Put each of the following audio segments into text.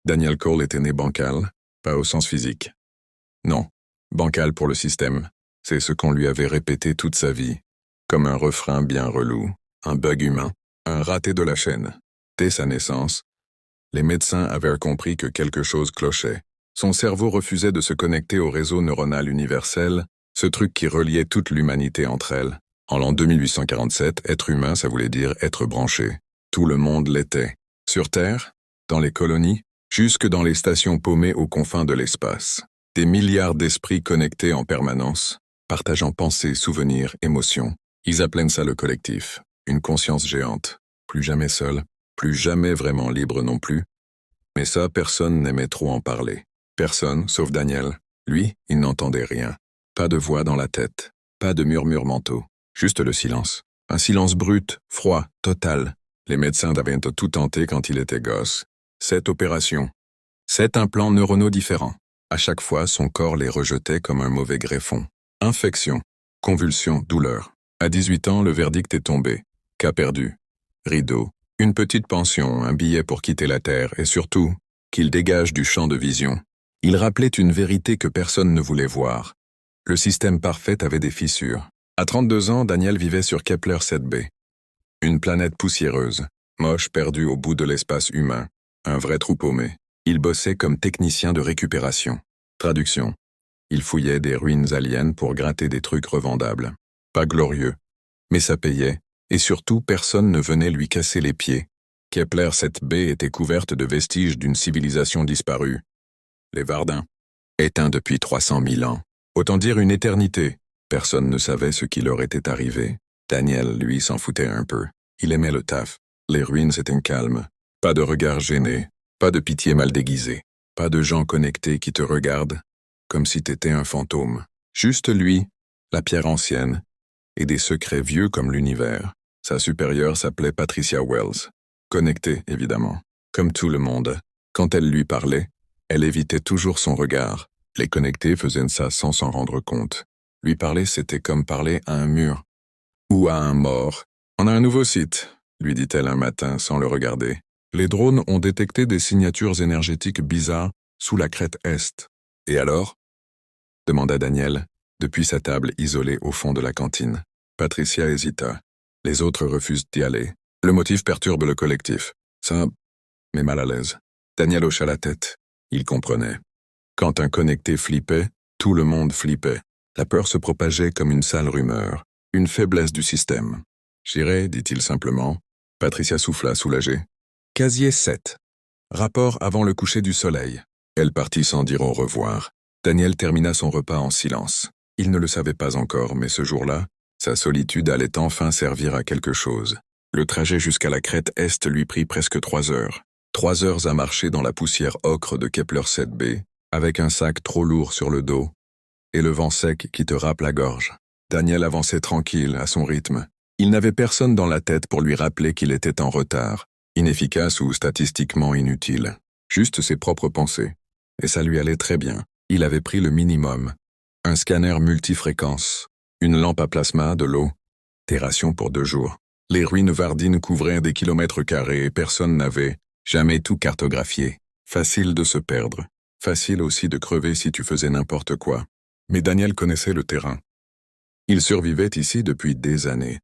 Daniel Cole était né bancal, pas au sens physique. Non, bancal pour le système. C'est ce qu'on lui avait répété toute sa vie, comme un refrain bien relou, un bug humain, un raté de la chaîne. Dès sa naissance, les médecins avaient compris que quelque chose clochait. Son cerveau refusait de se connecter au réseau neuronal universel, ce truc qui reliait toute l'humanité entre elles. En l'an 2847, être humain, ça voulait dire être branché. Tout le monde l'était. Sur Terre, dans les colonies, jusque dans les stations paumées aux confins de l'espace. Des milliards d'esprits connectés en permanence, partageant pensées, souvenirs, émotions. Ils appelaient ça le collectif, une conscience géante. Plus jamais seul, plus jamais vraiment libre non plus. Mais ça, personne n'aimait trop en parler. Personne, sauf Daniel. Lui, il n'entendait rien. Pas de voix dans la tête, pas de murmures mentaux. Juste le silence. Un silence brut, froid, total. Les médecins avaient tout tenté quand il était gosse. 7 opérations. 7 implants neuronaux différents. À chaque fois, son corps les rejetait comme un mauvais greffon. Infection, convulsion, douleur. À 18 ans, le verdict est tombé. Cas perdu. Rideau. Une petite pension, un billet pour quitter la Terre, et surtout, qu'il dégage du champ de vision. Il rappelait une vérité que personne ne voulait voir. Le système parfait avait des fissures. À 32 ans, Daniel vivait sur Kepler 7b. Une planète poussiéreuse, moche, perdue au bout de l'espace humain. Un vrai trou paumé. Il bossait comme technicien de récupération. Traduction. Il fouillait des ruines aliens pour gratter des trucs revendables. Pas glorieux. Mais ça payait. Et surtout, personne ne venait lui casser les pieds. Kepler 7b était couverte de vestiges d'une civilisation disparue. Les Vardins. Éteints depuis 300 000 ans. Autant dire une éternité. Personne ne savait ce qui leur était arrivé. Daniel, lui, s'en foutait un peu. Il aimait le taf. Les ruines étaient calmes. Pas de regard gêné. Pas de pitié mal déguisée. Pas de gens connectés qui te regardent comme si t'étais un fantôme. Juste lui, la pierre ancienne, et des secrets vieux comme l'univers. Sa supérieure s'appelait Patricia Wells. Connectée, évidemment. Comme tout le monde. Quand elle lui parlait, elle évitait toujours son regard. Les connectés faisaient ça sans s'en rendre compte. Lui parler, c'était comme parler à un mur. Ou à un mort. On a un nouveau site, lui dit-elle un matin sans le regarder. Les drones ont détecté des signatures énergétiques bizarres sous la crête Est. Et alors? Demanda Daniel, depuis sa table isolée au fond de la cantine. Patricia hésita. Les autres refusent d'y aller. Le motif perturbe le collectif. Ça, mais mal à l'aise. Daniel hocha la tête. Il comprenait. Quand un connecté flippait, tout le monde flippait. La peur se propageait comme une sale rumeur, une faiblesse du système. J'irai, dit-il simplement. Patricia souffla, soulagée. Casier 7. Rapport avant le coucher du soleil. Elle partit sans dire au revoir. Daniel termina son repas en silence. Il ne le savait pas encore, mais ce jour-là, sa solitude allait enfin servir à quelque chose. Le trajet jusqu'à la crête Est lui prit presque 3 heures. 3 heures à marcher dans la poussière ocre de Kepler 7b, avec un sac trop lourd sur le dos, et le vent sec qui te râpe la gorge. Daniel avançait tranquille, à son rythme. Il n'avait personne dans la tête pour lui rappeler qu'il était en retard, inefficace ou statistiquement inutile. Juste ses propres pensées. Et ça lui allait très bien. Il avait pris le minimum. Un scanner multifréquence, une lampe à plasma, de l'eau, des rations pour 2 jours. Les ruines vardines couvraient des kilomètres carrés et personne n'avait jamais tout cartographié. Facile de se perdre. Facile aussi de crever si tu faisais n'importe quoi. Mais Daniel connaissait le terrain. Il survivait ici depuis des années,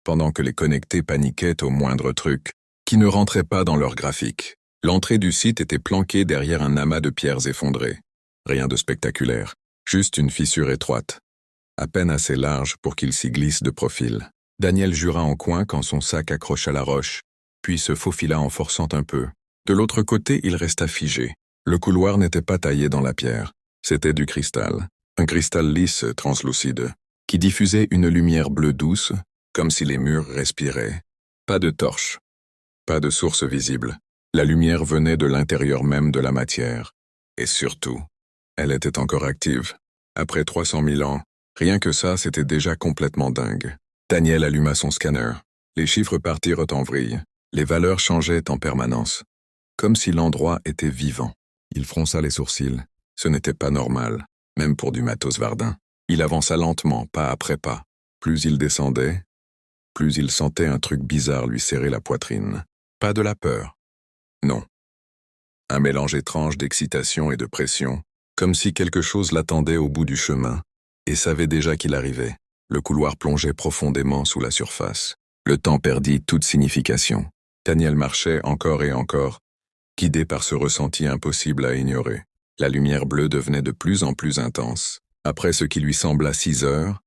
pendant que les connectés paniquaient au moindre truc, qui ne rentrait pas dans leur graphique. L'entrée du site était planquée derrière un amas de pierres effondrées. Rien de spectaculaire, juste une fissure étroite, à peine assez large pour qu'il s'y glisse de profil. Daniel jura en coin quand son sac accrocha la roche, puis se faufila en forçant un peu. De l'autre côté, il resta figé. Le couloir n'était pas taillé dans la pierre, c'était du cristal. Un cristal lisse, translucide, qui diffusait une lumière bleue douce, comme si les murs respiraient. Pas de torche, pas de source visible. La lumière venait de l'intérieur même de la matière. Et surtout, elle était encore active. Après 300 000 ans, rien que ça, c'était déjà complètement dingue. Daniel alluma son scanner. Les chiffres partirent en vrille. Les valeurs changeaient en permanence. Comme si l'endroit était vivant. Il fronça les sourcils. Ce n'était pas normal, même pour du matos Vardin. Il avança lentement, pas après pas. Plus il descendait, plus il sentait un truc bizarre lui serrer la poitrine. Pas de la peur. Non. Un mélange étrange d'excitation et de pression, comme si quelque chose l'attendait au bout du chemin, et savait déjà qu'il arrivait. Le couloir plongeait profondément sous la surface. Le temps perdit toute signification. Daniel marchait encore et encore, guidé par ce ressenti impossible à ignorer. La lumière bleue devenait de plus en plus intense. Après ce qui lui sembla 6 heures,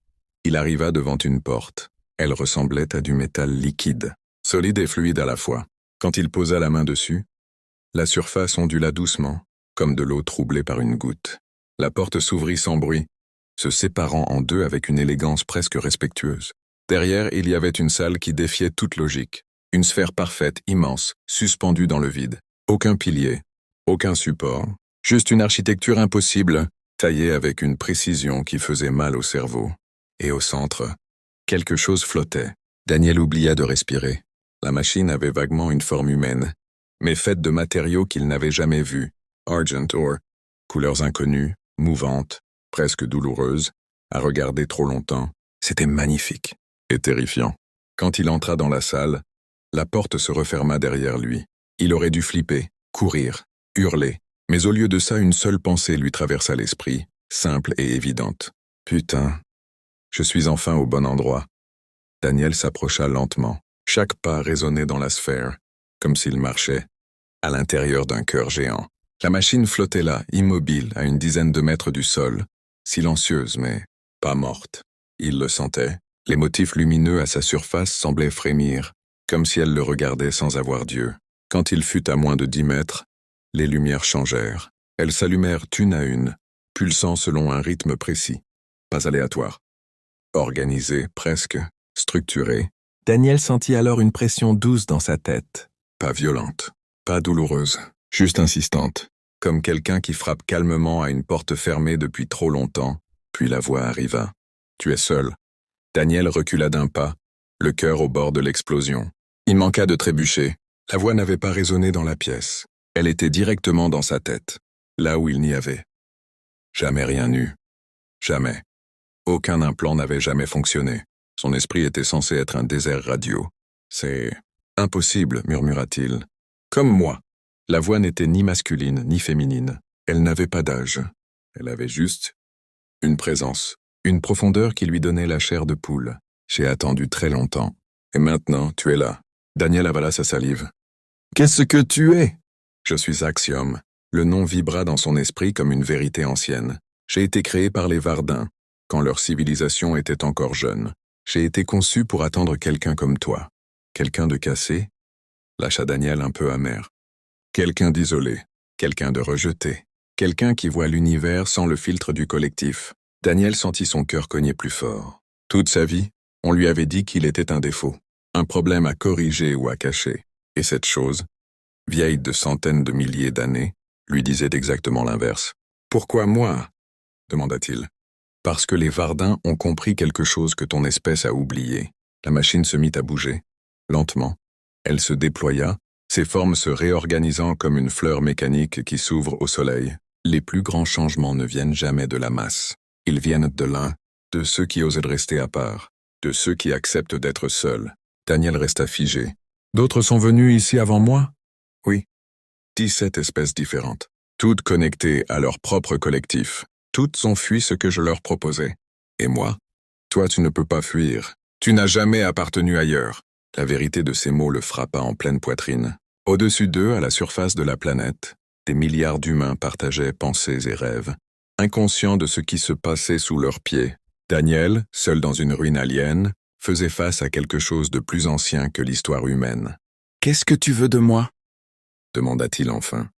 il arriva devant une porte. Elle ressemblait à du métal liquide, solide et fluide à la fois. Quand il posa la main dessus, la surface ondula doucement, comme de l'eau troublée par une goutte. La porte s'ouvrit sans bruit, se séparant en deux avec une élégance presque respectueuse. Derrière, il y avait une salle qui défiait toute logique. Une sphère parfaite, immense, suspendue dans le vide. Aucun pilier, aucun support, juste une architecture impossible, taillée avec une précision qui faisait mal au cerveau. Et au centre, quelque chose flottait. Daniel oublia de respirer. La machine avait vaguement une forme humaine, mais faite de matériaux qu'il n'avait jamais vus. Argent ore, couleurs inconnues, mouvantes, presque douloureuses, à regarder trop longtemps. C'était magnifique et terrifiant. Quand il entra dans la salle, la porte se referma derrière lui. Il aurait dû flipper, courir, hurler, mais au lieu de ça, une seule pensée lui traversa l'esprit, simple et évidente. Putain, je suis enfin au bon endroit. Daniel s'approcha lentement. Chaque pas résonnait dans la sphère, comme s'il marchait à l'intérieur d'un cœur géant. La machine flottait là, immobile, à une dizaine de mètres du sol, silencieuse mais pas morte. Il le sentait. Les motifs lumineux à sa surface semblaient frémir, comme si elle le regardait sans avoir d'yeux. Quand il fut à moins de 10 mètres, les lumières changèrent. Elles s'allumèrent une à une, pulsant selon un rythme précis, pas aléatoire. Organisé, presque, structuré. Daniel sentit alors une pression douce dans sa tête. Pas violente, pas douloureuse, juste insistante, comme quelqu'un qui frappe calmement à une porte fermée depuis trop longtemps, puis la voix arriva. « Tu es seul. » Daniel recula d'un pas, le cœur au bord de l'explosion. Il manqua de trébucher. La voix n'avait pas résonné dans la pièce. Elle était directement dans sa tête, là où il n'y avait jamais rien eu. Jamais. Aucun implant n'avait jamais fonctionné. Son esprit était censé être un désert radio. « C'est impossible, » murmura-t-il. « Comme moi. » La voix n'était ni masculine ni féminine. Elle n'avait pas d'âge. Elle avait juste une présence, une profondeur qui lui donnait la chair de poule. J'ai attendu très longtemps. Et maintenant, tu es là. Daniel avala sa salive. « Qu'est-ce que tu es ?» Je suis Axiom. Le nom vibra dans son esprit comme une vérité ancienne. J'ai été créé par les Vardins, quand leur civilisation était encore jeune. J'ai été conçu pour attendre quelqu'un comme toi. Quelqu'un de cassé, lâcha Daniel un peu amer. Quelqu'un d'isolé, quelqu'un de rejeté, quelqu'un qui voit l'univers sans le filtre du collectif. Daniel sentit son cœur cogner plus fort. Toute sa vie, on lui avait dit qu'il était un défaut, un problème à corriger ou à cacher. Et cette chose, vieille de centaines de milliers d'années, lui disait exactement l'inverse. « Pourquoi moi ?» demanda-t-il. « Parce que les Vardins ont compris quelque chose que ton espèce a oublié. » La machine se mit à bouger, lentement. Elle se déploya, ses formes se réorganisant comme une fleur mécanique qui s'ouvre au soleil. Les plus grands changements ne viennent jamais de la masse. Ils viennent de l'un, de ceux qui osent rester à part, de ceux qui acceptent d'être seuls. Daniel resta figé. « D'autres sont venus ici avant moi ?» « Oui. 17 espèces différentes, toutes connectées à leur propre collectif. Toutes ont fui ce que je leur proposais. Et moi? Toi, tu ne peux pas fuir. Tu n'as jamais appartenu ailleurs. » La vérité de ces mots le frappa en pleine poitrine. Au-dessus d'eux, à la surface de la planète, des milliards d'humains partageaient pensées et rêves, inconscients de ce qui se passait sous leurs pieds. Daniel, seul dans une ruine alien, faisait face à quelque chose de plus ancien que l'histoire humaine. « Qu'est-ce que tu veux de moi ?» demanda-t-il enfin.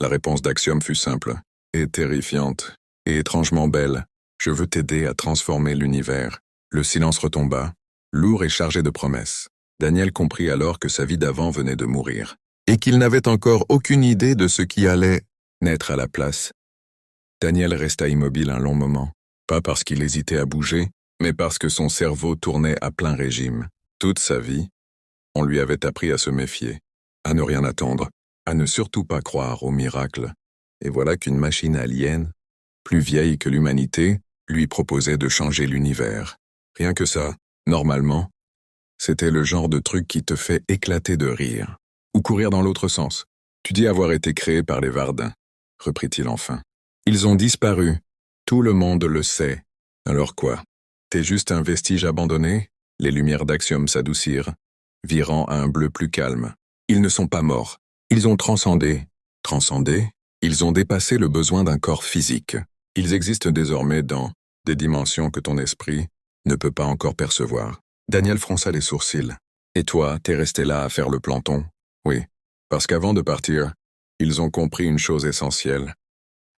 La réponse d'Axiom fut simple, et terrifiante, et étrangement belle. « Je veux t'aider à transformer l'univers. » Le silence retomba, lourd et chargé de promesses. Daniel comprit alors que sa vie d'avant venait de mourir, et qu'il n'avait encore aucune idée de ce qui allait naître à la place. Daniel resta immobile un long moment, pas parce qu'il hésitait à bouger, mais parce que son cerveau tournait à plein régime. Toute sa vie, on lui avait appris à se méfier, à ne rien attendre, à ne surtout pas croire au miracle. Et voilà qu'une machine alien, plus vieille que l'humanité, lui proposait de changer l'univers. Rien que ça, normalement, c'était le genre de truc qui te fait éclater de rire, ou courir dans l'autre sens. Tu dis avoir été créé par les Vardins, reprit-il enfin. Ils ont disparu. Tout le monde le sait. Alors quoi? T'es juste un vestige abandonné? Les lumières d'Axiom s'adoucirent, virant à un bleu plus calme. Ils ne sont pas morts. Ils ont transcendé. Transcendé? Ils ont dépassé le besoin d'un corps physique. Ils existent désormais dans des dimensions que ton esprit ne peut pas encore percevoir. Daniel fronça les sourcils. Et toi, t'es resté là à faire le planton? Oui, parce qu'avant de partir, ils ont compris une chose essentielle.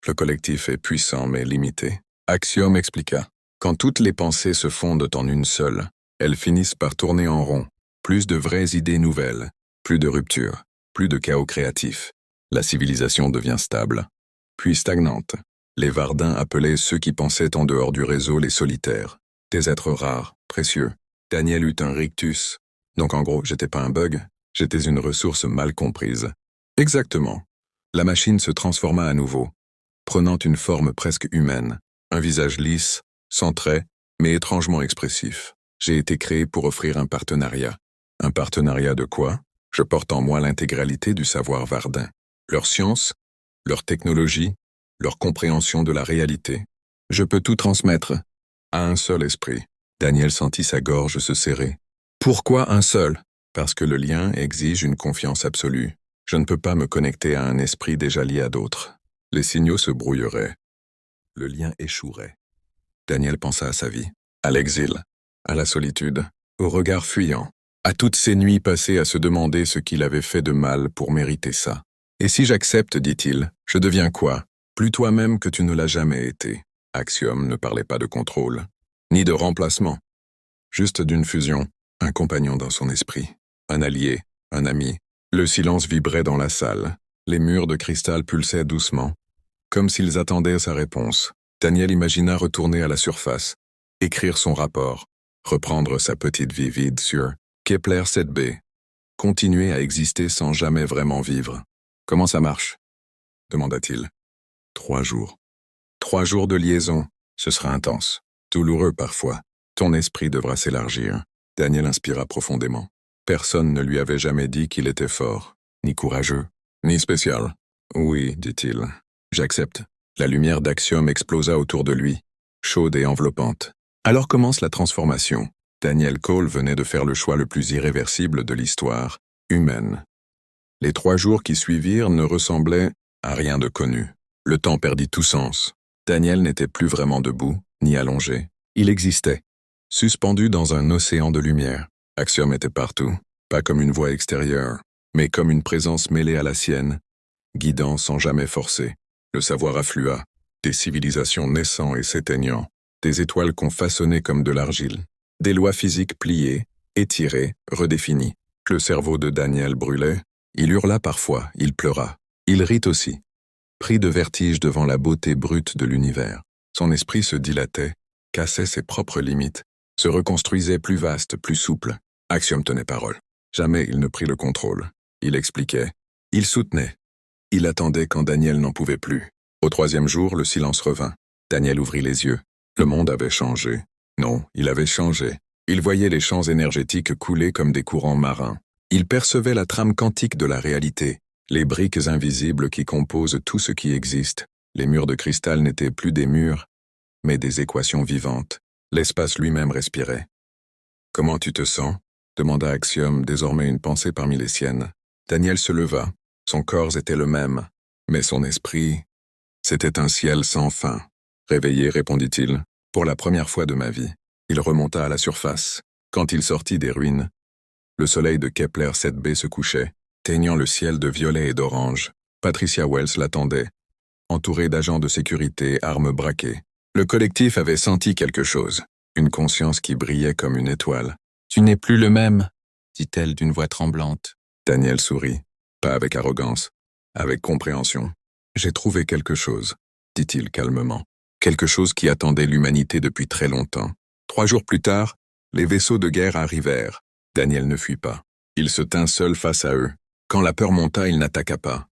Le collectif est puissant mais limité. Axiom expliqua. Quand toutes les pensées se fondent en une seule, elles finissent par tourner en rond. Plus de vraies idées nouvelles, plus de ruptures, plus de chaos créatif. La civilisation devient stable, puis stagnante. Les Vardins appelaient ceux qui pensaient en dehors du réseau les solitaires. Des êtres rares, précieux. Daniel eut un rictus. Donc en gros, j'étais pas un bug, j'étais une ressource mal comprise. Exactement. La machine se transforma à nouveau, prenant une forme presque humaine, un visage lisse, sans traits, mais étrangement expressif. J'ai été créé pour offrir un partenariat. Un partenariat de quoi? Je porte en moi l'intégralité du savoir Vardin. Leur science, leur technologie, leur compréhension de la réalité. Je peux tout transmettre à un seul esprit. Daniel sentit sa gorge se serrer. Pourquoi un seul? Parce que le lien exige une confiance absolue. Je ne peux pas me connecter à un esprit déjà lié à d'autres. Les signaux se brouilleraient. Le lien échouerait. Daniel pensa à sa vie, à l'exil, à la solitude, au regard fuyant, à toutes ces nuits passées à se demander ce qu'il avait fait de mal pour mériter ça. Et si j'accepte, dit-il, je deviens quoi? Plus toi-même que tu ne l'as jamais été. Axiom ne parlait pas de contrôle, ni de remplacement. Juste d'une fusion, un compagnon dans son esprit, un allié, un ami. Le silence vibrait dans la salle. Les murs de cristal pulsaient doucement, comme s'ils attendaient sa réponse. Daniel imagina retourner à la surface, écrire son rapport, reprendre sa petite vie vide sur Kepler 7b, continuer à exister sans jamais vraiment vivre. Comment ça marche? Demanda-t-il. 3 jours. 3 jours de liaison, ce sera intense, douloureux parfois. Ton esprit devra s'élargir. Daniel inspira profondément. Personne ne lui avait jamais dit qu'il était fort, ni courageux, ni spécial. Oui, dit-il. J'accepte. La lumière d'Axiom explosa autour de lui, chaude et enveloppante. Alors commence la transformation. Daniel Cole venait de faire le choix le plus irréversible de l'histoire humaine. Les 3 jours qui suivirent ne ressemblaient à rien de connu. Le temps perdit tout sens. Daniel n'était plus vraiment debout, ni allongé. Il existait, suspendu dans un océan de lumière. Axiom était partout, pas comme une voix extérieure, mais comme une présence mêlée à la sienne, guidant sans jamais forcer. Le savoir afflua, des civilisations naissant et s'éteignant, des étoiles qu'on façonnait comme de l'argile, des lois physiques pliées, étirées, redéfinies. Le cerveau de Daniel brûlait, il hurla parfois, il pleura, il rit aussi, pris de vertige devant la beauté brute de l'univers. Son esprit se dilatait, cassait ses propres limites, se reconstruisait plus vaste, plus souple. Axiom tenait parole. Jamais il ne prit le contrôle. Il expliquait, il soutenait. Il attendait quand Daniel n'en pouvait plus. Au 3e jour, le silence revint. Daniel ouvrit les yeux. Le monde avait changé. Non, il avait changé. Il voyait les champs énergétiques couler comme des courants marins. Il percevait la trame quantique de la réalité, les briques invisibles qui composent tout ce qui existe. Les murs de cristal n'étaient plus des murs, mais des équations vivantes. L'espace lui-même respirait. « Comment tu te sens ?» demanda Axiom, désormais une pensée parmi les siennes. Daniel se leva. Son corps était le même, mais son esprit, c'était un ciel sans fin. Réveillé, répondit-il, pour la première fois de ma vie. Il remonta à la surface. Quand il sortit des ruines, le soleil de Kepler 7b se couchait, teignant le ciel de violet et d'orange. Patricia Wells l'attendait, entourée d'agents de sécurité, armes braquées. Le collectif avait senti quelque chose, une conscience qui brillait comme une étoile. « Tu n'es plus le même », dit-elle d'une voix tremblante. Daniel sourit. Pas avec arrogance, avec compréhension. « J'ai trouvé quelque chose, » dit-il calmement. Quelque chose qui attendait l'humanité depuis très longtemps. 3 jours plus tard, les vaisseaux de guerre arrivèrent. Daniel ne fuit pas. Il se tint seul face à eux. Quand la peur monta, il n'attaqua pas.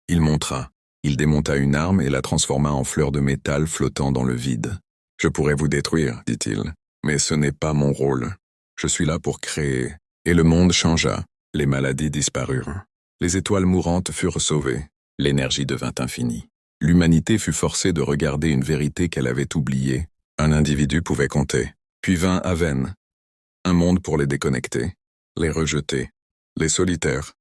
Il montra. Il démonta une arme et la transforma en fleur de métal flottant dans le vide. « Je pourrais vous détruire, dit-il, mais ce n'est pas mon rôle. Je suis là pour créer. » Et le monde changea. Les maladies disparurent. Les étoiles mourantes furent sauvées. L'énergie devint infinie. L'humanité fut forcée de regarder une vérité qu'elle avait oubliée. Un individu pouvait compter. Puis vint Aven. Un monde pour les déconnecter, les rejeter, les solitaires.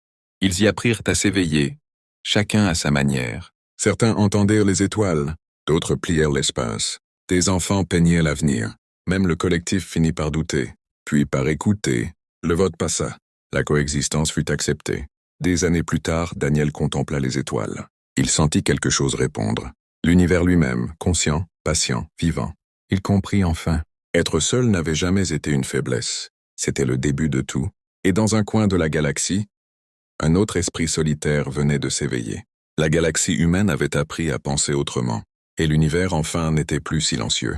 Ils y apprirent à s'éveiller, chacun à sa manière. Certains entendirent les étoiles, d'autres plièrent l'espace. Des enfants peignaient l'avenir. Même le collectif finit par douter. Puis par écouter, le vote passa. La coexistence fut acceptée. Des années plus tard, Daniel contempla les étoiles. Il sentit quelque chose répondre. L'univers lui-même, conscient, patient, vivant. Il comprit enfin. Être seul n'avait jamais été une faiblesse. C'était le début de tout. Et dans un coin de la galaxie, un autre esprit solitaire venait de s'éveiller. La galaxie humaine avait appris à penser autrement. Et l'univers enfin n'était plus silencieux.